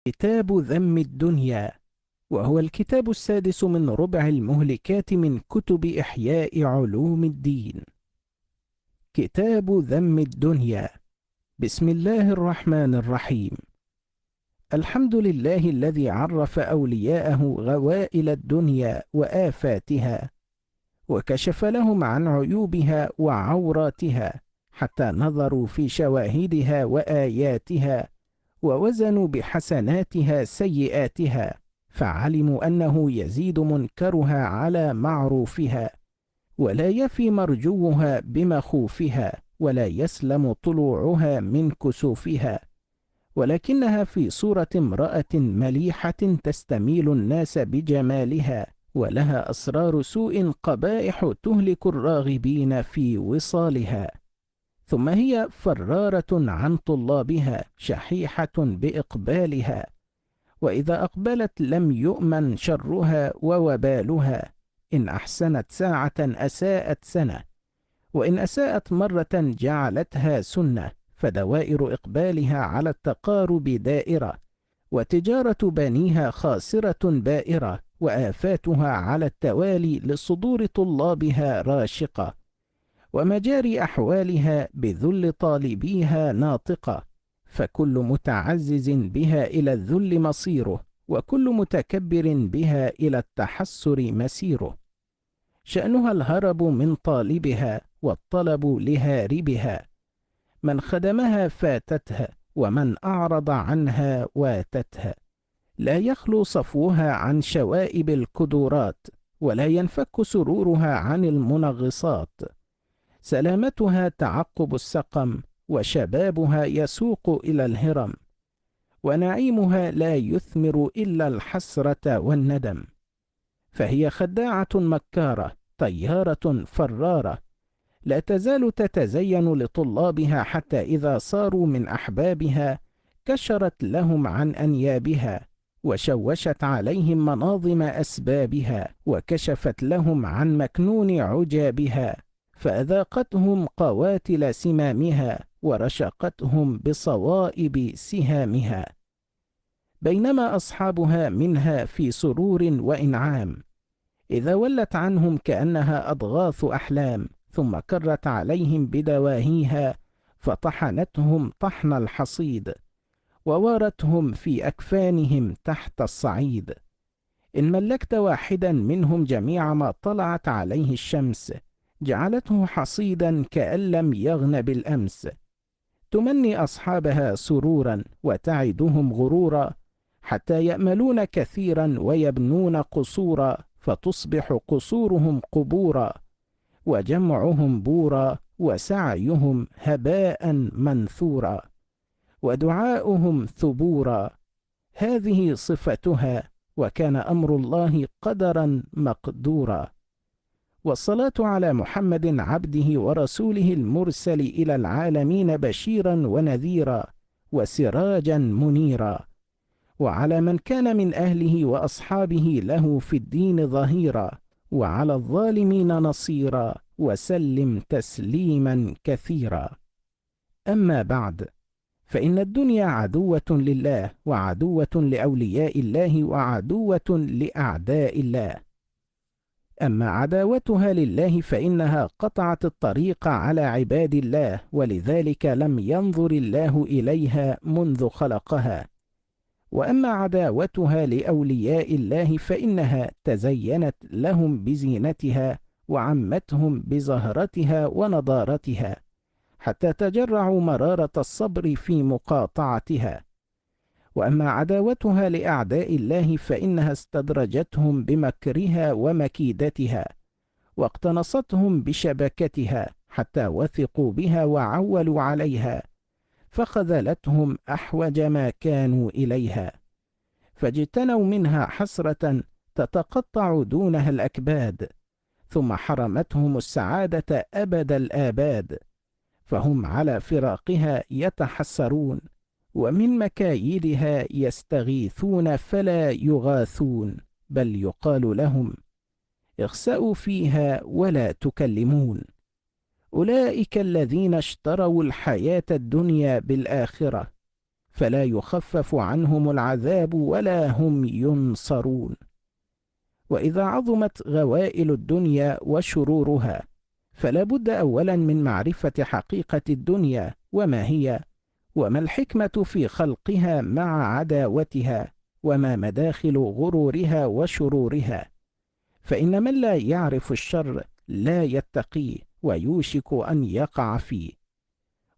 كتاب ذم الدنيا، وهو الكتاب السادس من ربع المهلكات من كتب إحياء علوم الدين. كتاب ذم الدنيا. بسم الله الرحمن الرحيم. الحمد لله الذي عرف أولياءه غوائل الدنيا وآفاتها، وكشف لهم عن عيوبها وعوراتها حتى نظروا في شواهدها وآياتها، ووزنوا بحسناتها سيئاتها، فعلموا أنه يزيد منكرها على معروفها، ولا يفي مرجوها بمخوفها، ولا يسلم طلوعها من كسوفها، ولكنها في صورة امرأة مليحة تستميل الناس بجمالها، ولها أسرار سوء قبائح تهلك الراغبين في وصالها. ثم هي فرارة عن طلابها، شحيحة بإقبالها، وإذا أقبلت لم يؤمن شرها ووبالها. إن أحسنت ساعة أساءت سنة، وإن أساءت مرة جعلتها سنة، فدوائر إقبالها على التقارب دائرة، وتجارة بنيها خاسرة بائرة، وآفاتها على التوالي لصدور طلابها راشقة، ومجاري أحوالها بذل طالبيها ناطقة، فكل متعزز بها إلى الذل مصيره، وكل متكبر بها إلى التحسر مسيره. شأنها الهرب من طالبها، والطلب لهاربها. من خدمها فاتتها، ومن أعرض عنها واتتها. لا يخلو صفوها عن شوائب الكدورات، ولا ينفك سرورها عن المنغصات. سلامتها تعقب السقم، وشبابها يسوق إلى الهرم، ونعيمها لا يثمر إلا الحسرة والندم. فهي خداعة مكارة، طيارة فرارة، لا تزال تتزين لطلابها، حتى إذا صاروا من أحبابها كشرت لهم عن أنيابها، وشوشت عليهم مناظم أسبابها، وكشفت لهم عن مكنون عجابها، فأذاقتهم قواتل سمامها، ورشقتهم بصوائب سهامها. بينما أصحابها منها في سرور وإنعام، إذا ولت عنهم كأنها أضغاث أحلام، ثم كرت عليهم بدواهيها، فطحنتهم طحن الحصيد، ووارتهم في أكفانهم تحت الصعيد. إن ملكت واحدا منهم جميع ما طلعت عليه الشمس، جعلته حصيدا كأن لم يغن بالأمس. تمني أصحابها سرورا، وتعدهم غرورا، حتى يأملون كثيرا ويبنون قصورا، فتصبح قصورهم قبورا، وجمعهم بورا، وسعيهم هباء منثورا، ودعاؤهم ثبورا. هذه صفتها، وكان أمر الله قدرا مقدورا. والصلاة على محمد عبده ورسوله المرسل إلى العالمين بشيرا ونذيرا، وسراجا منيرا، وعلى من كان من أهله وأصحابه له في الدين ظهيرا، وعلى الظالمين نصيرا، وسلم تسليما كثيرا. أما بعد، فإن الدنيا عدوة لله، وعدوة لأولياء الله، وعدوة لأعداء الله. أما عداوتها لله فإنها قطعت الطريق على عباد الله، ولذلك لم ينظر الله إليها منذ خلقها. وأما عداوتها لأولياء الله فإنها تزينت لهم بزينتها، وعمتهم بزهرتها ونضارتها، حتى تجرعوا مرارة الصبر في مقاطعتها. وأما عداوتها لأعداء الله فإنها استدرجتهم بمكرها ومكيدتها، واقتنصتهم بشبكتها، حتى وثقوا بها وعولوا عليها، فخذلتهم أحوج ما كانوا إليها، فاجتنوا منها حسرة تتقطع دونها الأكباد، ثم حرمتهم السعادة أبد الآباد، فهم على فراقها يتحسرون، ومن مكايدها يستغيثون فلا يغاثون، بل يقال لهم اخسأوا فيها ولا تكلمون. أولئك الذين اشتروا الحياة الدنيا بالآخرة، فلا يخفف عنهم العذاب ولا هم ينصرون. وإذا عظمت غوائل الدنيا وشرورها، فلا بد أولا من معرفة حقيقة الدنيا وما هي، وما الحكمة في خلقها مع عداوتها، وما مداخل غرورها وشرورها. فإن من لا يعرف الشر لا يتقيه ويوشك أن يقع فيه.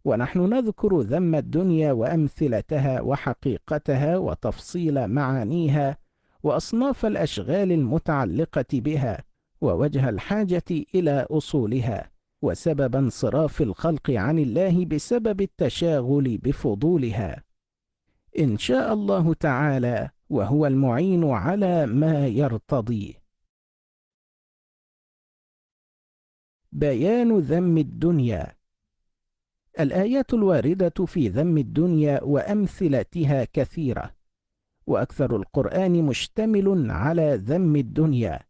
ونحن نذكر ذم الدنيا وأمثلتها وحقيقتها وتفصيل معانيها وأصناف الأشغال المتعلقة بها ووجه الحاجة إلى أصولها وسبب انصراف الخلق عن الله بسبب التشاغل بفضولها، إن شاء الله تعالى، وهو المعين على ما يرتضيه. بيان ذم الدنيا. الآيات الواردة في ذم الدنيا وأمثلتها كثيرة، وأكثر القرآن مشتمل على ذم الدنيا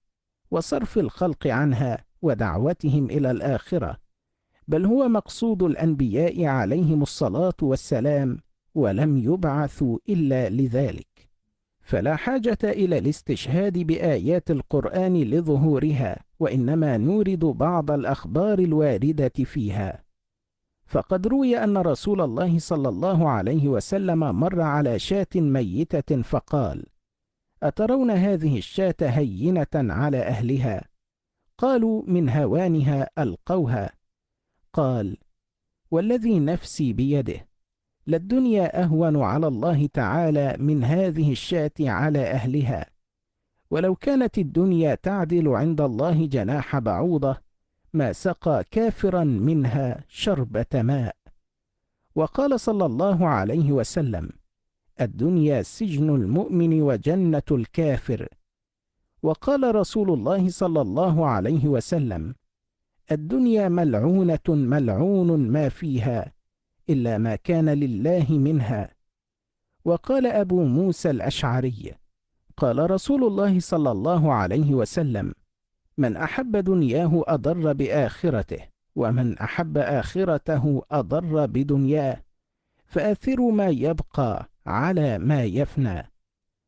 وصرف الخلق عنها ودعوتهم إلى الآخرة، بل هو مقصود الأنبياء عليهم الصلاة والسلام، ولم يبعثوا إلا لذلك. فلا حاجة إلى الاستشهاد بآيات القرآن لظهورها، وإنما نورد بعض الأخبار الواردة فيها. فقد روي أن رسول الله صلى الله عليه وسلم مر على شاة ميتة فقال: أترون هذه الشاة هينة على أهلها؟ قالوا: من هوانها ألقوها. قال: والذي نفسي بيده، للدنيا أهون على الله تعالى من هذه الشاة على أهلها، ولو كانت الدنيا تعدل عند الله جناح بعوضة ما سقى كافرا منها شربة ماء. وقال صلى الله عليه وسلم: الدنيا سجن المؤمن وجنة الكافر. وقال رسول الله صلى الله عليه وسلم: الدنيا ملعونة ملعون ما فيها إلا ما كان لله منها. وقال أبو موسى الأشعري: قال رسول الله صلى الله عليه وسلم: من أحب دنياه أضر بآخرته، ومن أحب آخرته أضر بدنياه، فآثروا ما يبقى على ما يفنى.